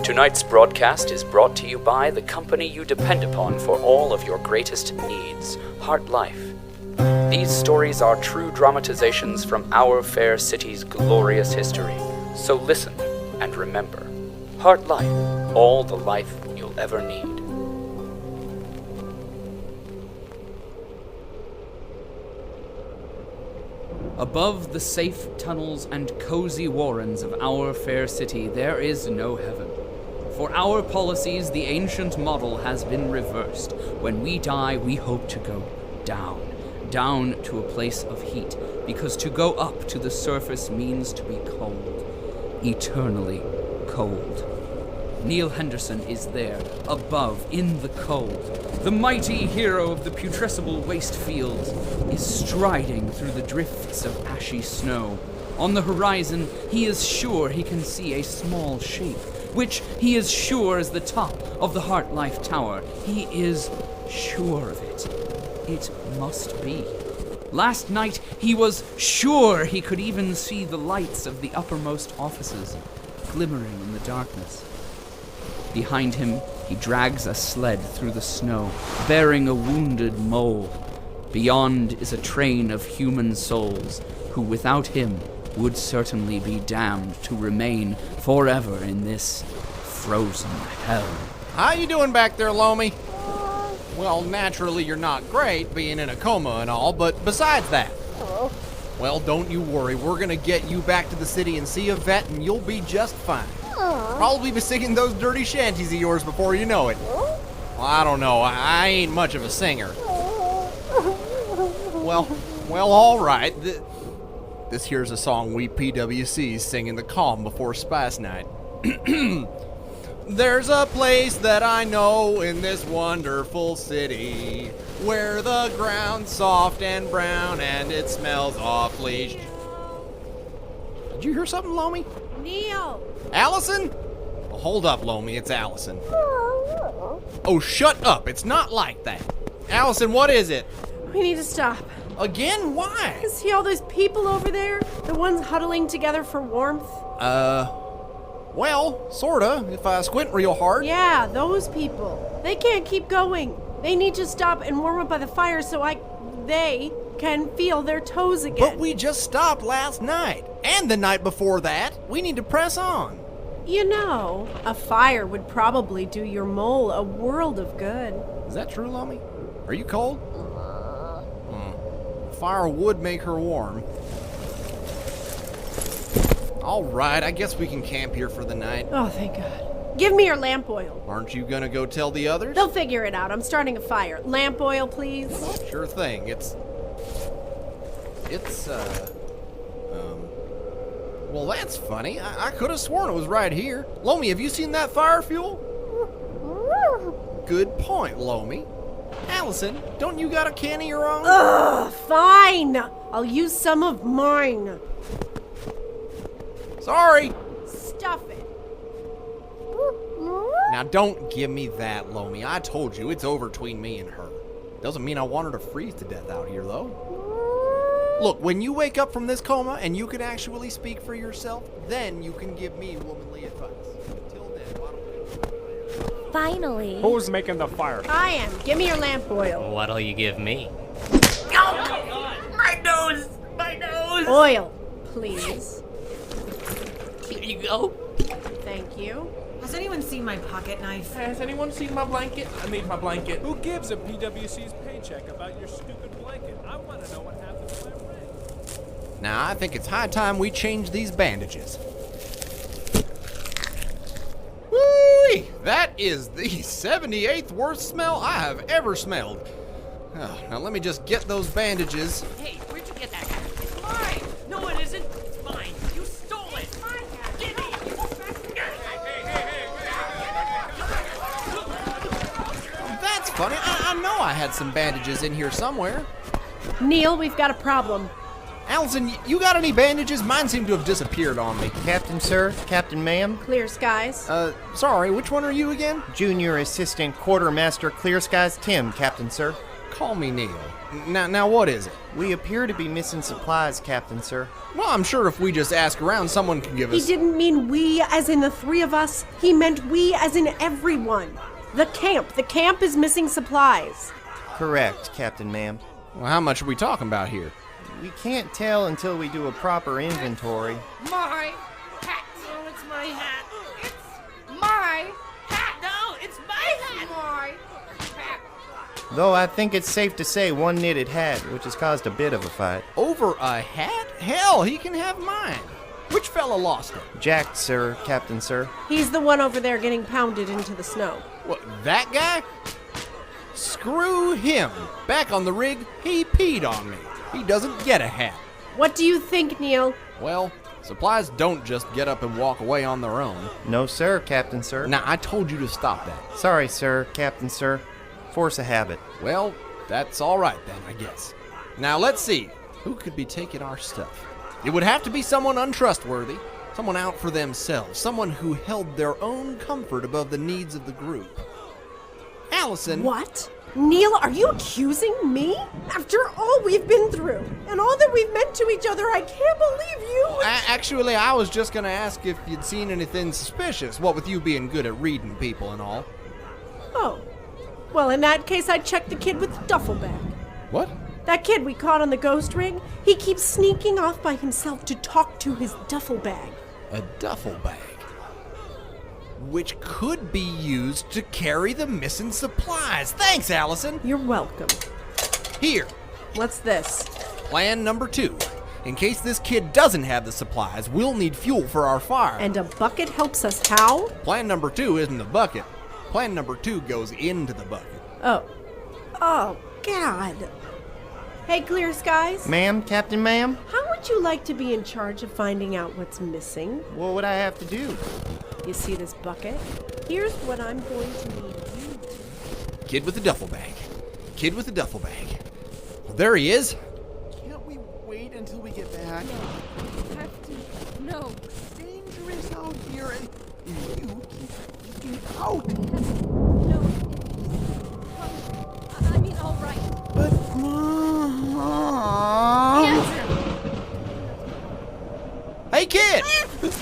Tonight's broadcast is brought to you by the company you depend upon for all of your greatest needs, Heart Life. These stories are true dramatizations from our fair city's glorious history. So listen and remember, Heart Life, all the life you'll ever need. Above the safe tunnels and cozy warrens of our fair city, there is no heaven. For our policies, the ancient model has been reversed. When we die, we hope to go down to a place of heat, because to go up to the surface means to be cold, eternally cold. Neal Henderson is there, above, in the cold. The mighty hero of the putrescible waste fields is striding through the drifts of ashy snow. On the horizon, he is sure he can see a small shape, which he is sure is the top of the Heart Life Tower. He is sure of it. It must be. Last night, he was sure he could even see the lights of the uppermost offices, glimmering in the darkness. Behind him, he drags a sled through the snow, bearing a wounded mole. Beyond is a train of human souls, who without him would certainly be damned to remain forever in this frozen hell. How you doing back there, Loamy? Well, naturally you're not great, being in a coma and all, but besides that... Well, don't you worry, we're gonna get you back to the city and see a vet, and you'll be just fine. Probably be singing those dirty shanties of yours before you know it. Well, I don't know, I ain't much of a singer. Well, all right. This here's a song we PWCs sing in the calm before Spice Night. There's a place that I know in this wonderful city, where the ground's soft and brown and it smells awfully... Did you hear something, Loamy? Neal! Alison? Well, hold up, Loamy, it's Alison. Oh, shut up, it's not like that. Alison, what is it? We need to stop. Again? Why? See all those people over there? The ones huddling together for warmth? Well, sorta, if I squint real hard. Yeah, those people. They can't keep going. They need to stop and warm up by the fire so they can feel their toes again. But we just stopped last night. And the night before that. We need to press on. You know, a fire would probably do your mole a world of good. Is that true, Loamy? Are you cold? Fire would make her warm. All right, I guess we can camp here for the night. Oh, thank God. Give me your lamp oil. Aren't you gonna go tell the others? They'll figure it out. I'm starting a fire. Lamp oil, please. Sure thing. Well, that's funny. I could have sworn it was right here. Loamy, have you seen that fire fuel? Good point, Loamy. Alison, don't you got a can of your own? Ugh, fine. I'll use some of mine. Sorry. Stuff it. Now, don't give me that, Loamy. I told you, it's over between me and her. Doesn't mean I want her to freeze to death out here, though. Look, when you wake up from this coma and you can actually speak for yourself, then you can give me womanly advice. Until then, why don't we... Finally. Who's making the fire? I am. Give me your lamp oil. What'll you give me? Oh, my nose! My nose! Oil, please. Here you go. Thank you. Has anyone seen my pocket knife? Has anyone seen my blanket? I need my blanket. Who gives a PWC's paycheck about your stupid blanket? I want to know what happened to my ring. Now, I think it's high time we change these bandages. Whee! That is the 78th worst smell I have ever smelled. Oh, now let me just get those bandages. Hey, where'd you get that hat? It's mine! No, it isn't. It's mine. You stole it. It's mine hat. Give me. That's funny. I know I had some bandages in here somewhere. Neal, we've got a problem. Alison, you got any bandages? Mine seem to have disappeared on me. Captain, sir. Captain, ma'am. Clear skies. Sorry, which one are you again? Junior Assistant Quartermaster Clear Skies Tim, Captain, sir. Call me Neal. Now what is it? We appear to be missing supplies, Captain, sir. Well, I'm sure if we just ask around, someone can give He us... didn't mean we as in the three of us. He meant we as in everyone. The camp is missing supplies. Correct, Captain Ma'am. Well, how much are we talking about here? We can't tell until we do a proper inventory. My hat. Oh, it's my hat. It's my hat. No, it's my hat. My hat. Though I think it's safe to say one knitted hat, which has caused a bit of a fight. Over a hat? Hell, he can have mine. Which fella lost it? Jack, sir, Captain, sir. He's the one over there getting pounded into the snow. What, that guy? Screw him. Back on the rig, he peed on me. He doesn't get a hat. What do you think, Neal? Well, supplies don't just get up and walk away on their own. No, sir, Captain, sir. Now, I told you to stop that. Sorry, sir, Captain, sir. Force of habit. Well, that's all right then, I guess. Now, let's see. Who could be taking our stuff? It would have to be someone untrustworthy, someone out for themselves, someone who held their own comfort above the needs of the group. Alison... What? Neal, are you accusing me? After all we've been through, and all that we've meant to each other, I can't believe you... Actually, I was just gonna ask if you'd seen anything suspicious, what with you being good at reading people and all. Oh. Well, in that case, I'd check the kid with the duffel bag. What? That kid we caught on the ghost rig, he keeps sneaking off by himself to talk to his duffel bag. A duffel bag? Which could be used to carry the missing supplies. Thanks, Alison. You're welcome. Here. What's this? Plan number 2. In case this kid doesn't have the supplies, we'll need fuel for our fire. And a bucket helps us how? Plan number 2 isn't the bucket. Plan number 2 goes into the bucket. Oh, God. Hey, Clear Skies. Ma'am, Captain, ma'am? How would you like to be in charge of finding out what's missing? What would I have to do? You see this bucket? Here's what I'm going to need you to... Kid with the duffel bag. Kid with the duffel bag. Well, there he is. Can't we wait until we get back? No, Captain, no. It's dangerous out here, and you keep getting out. No. I mean, all right. But, Mom... Answer. Hey, kid!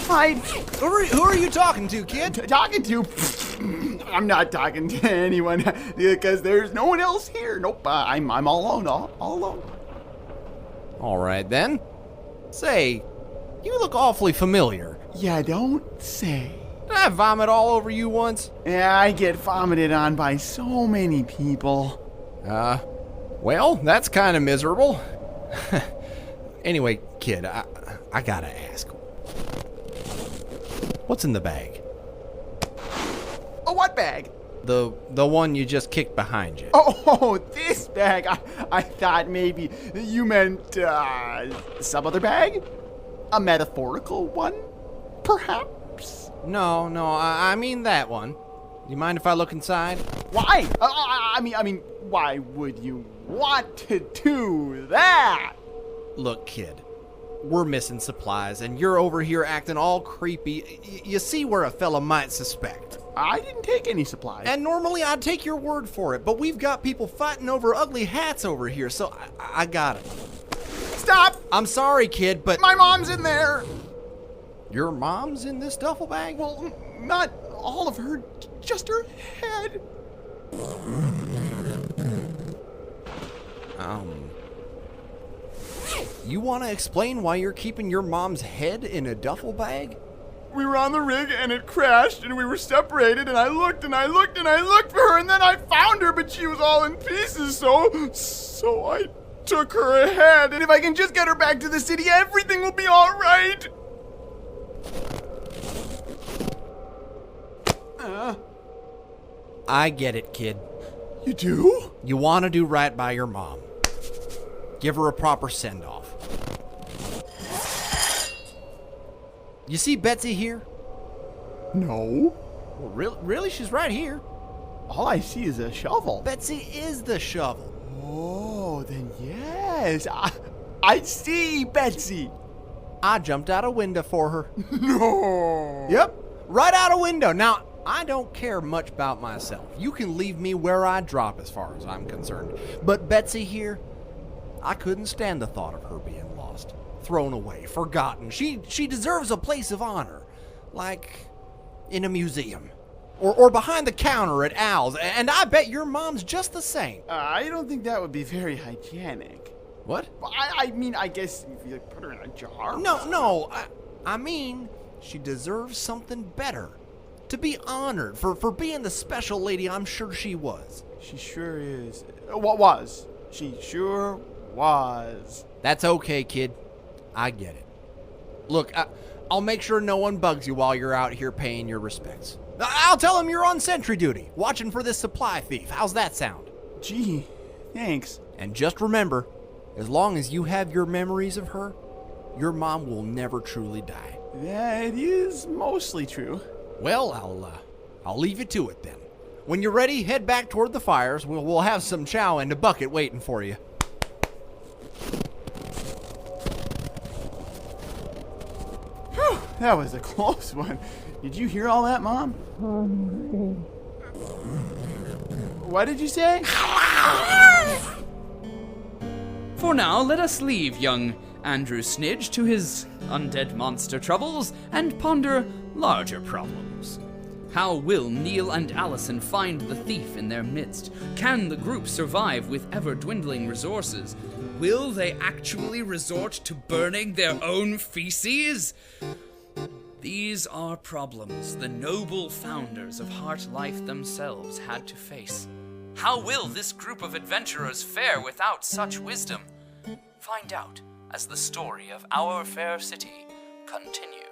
Hi. Who are you talking to, kid? Talking to? I'm not talking to anyone because there's no one else here. Nope, I'm all alone, all alone. All right, then. Say, you look awfully familiar. Yeah, don't say. Did I vomit all over you once? Yeah, I get vomited on by so many people. Well, that's kind of miserable. Anyway, kid, I gotta ask. What's in the bag? Oh, what bag? The one you just kicked behind you. Oh, this bag. I thought maybe you meant some other bag? A metaphorical one, perhaps? No, I mean that one. You mind if I look inside? Why? I mean, why would you want to do that? Look, kid, we're missing supplies, and you're over here acting all creepy. You see where a fella might suspect. I didn't take any supplies. And normally I'd take your word for it, but we've got people fighting over ugly hats over here, so I got it. Stop! I'm sorry, kid, but... My mom's in there! Your mom's in this duffel bag? Well, not all of her, just her head. You want to explain why you're keeping your mom's head in a duffel bag? We were on the rig and it crashed and we were separated and I looked and I looked and I looked for her and then I found her but she was all in pieces so I took her head and if I can just get her back to the city everything will be all right. I get it, kid. You do? You want to do right by your mom. Give her a proper send-off. You see Betsy here? No. Well, really? She's right here. All I see is a shovel. Betsy is the shovel. Oh, then yes. I see Betsy. I jumped out a window for her. No. Yep, right out a window. Now, I don't care much about myself. You can leave me where I drop as far as I'm concerned. But Betsy here, I couldn't stand the thought of her being lost, thrown away, forgotten. She deserves a place of honor, like in a museum. Or behind the counter at Al's, and I bet your mom's just the same. I don't think that would be very hygienic. What? I mean, I guess if you put her in a jar. No, I mean, she deserves something better. To be honored for being the special lady I'm sure she was. She sure is. What was? She sure was. That's okay, kid. I get it. Look, I'll make sure no one bugs you while you're out here paying your respects. I'll tell them you're on sentry duty, watching for this supply thief. How's that sound? Gee, thanks. And just remember, as long as you have your memories of her, your mom will never truly die. That is mostly true. Well, I'll leave you to it then. When you're ready, head back toward the fires. We'll have some chow and a bucket waiting for you. Whew, that was a close one. Did you hear all that, Mom? What did you say? For now, let us leave young Andrew Snidge to his undead monster troubles and ponder larger problems. How will Neal and Alison find the thief in their midst? Can the group survive with ever-dwindling resources? Will they actually resort to burning their own feces? These are problems the noble founders of Heart Life themselves had to face. How will this group of adventurers fare without such wisdom? Find out as the story of Our Fair City continues.